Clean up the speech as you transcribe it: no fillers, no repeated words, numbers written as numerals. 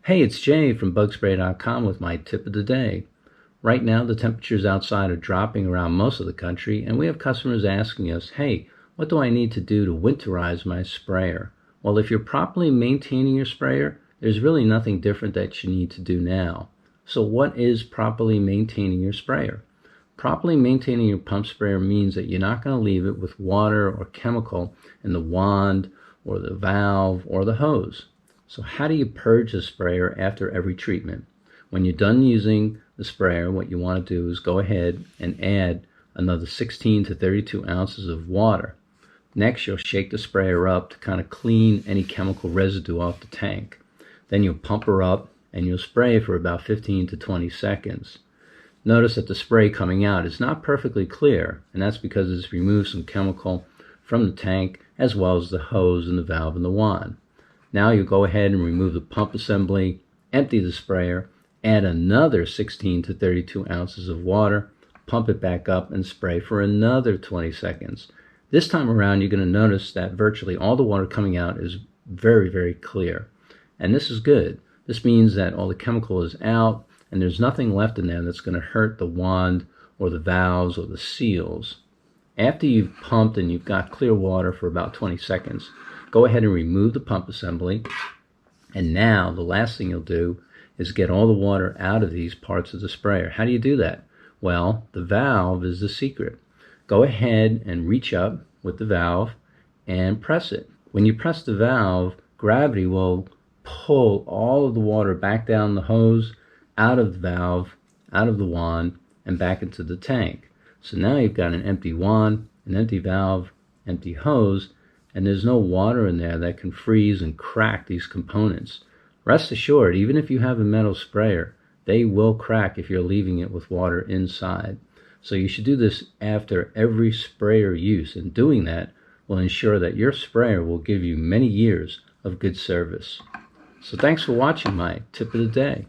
Hey, it's Jay from Bugspray.com with my tip of the day. Right now, the temperatures outside are dropping around most of the country, and we have customers asking us, hey, what do I need to do to winterize my sprayer? Well, if you're properly maintaining your sprayer, there's really nothing different that you need to do now. So what is properly maintaining your sprayer? Properly maintaining your pump sprayer means that you're not going to leave it with water or chemical in the wand or the valve or the hose. So how do you purge the sprayer after every treatment? When you're done using the sprayer, what you want to do is go ahead and add another 16 to 32 ounces of water. Next, you'll shake the sprayer up to kind of clean any chemical residue off the tank. Then you'll pump her up and you'll spray for about 15 to 20 seconds. Notice that the spray coming out is not perfectly clear, and that's because it's removed some chemical from the tank as well as the hose and the valve and the wand. Now you go ahead and remove the pump assembly, empty the sprayer, add another 16 to 32 ounces of water, pump it back up and spray for another 20 seconds. This time around, you're going to notice that virtually all the water coming out is very, very clear. And this is good. This means that all the chemical is out and there's nothing left in there that's going to hurt the wand or the valves or the seals. After you've pumped and you've got clear water for about 20 seconds, go ahead and remove the pump assembly. And now the last thing you'll do is get all the water out of these parts of the sprayer. How do you do that? Well, the valve is the secret. Go ahead and reach up with the valve and press it. When you press the valve, gravity will pull all of the water back down the hose, out of the valve, out of the wand, and back into the tank. So now you've got an empty wand, an empty valve, empty hose, and there's no water in there that can freeze and crack these components. Rest assured, even if you have a metal sprayer, they will crack if you're leaving it with water inside. So you should do this after every sprayer use, and doing that will ensure that your sprayer will give you many years of good service. So thanks for watching my tip of the day.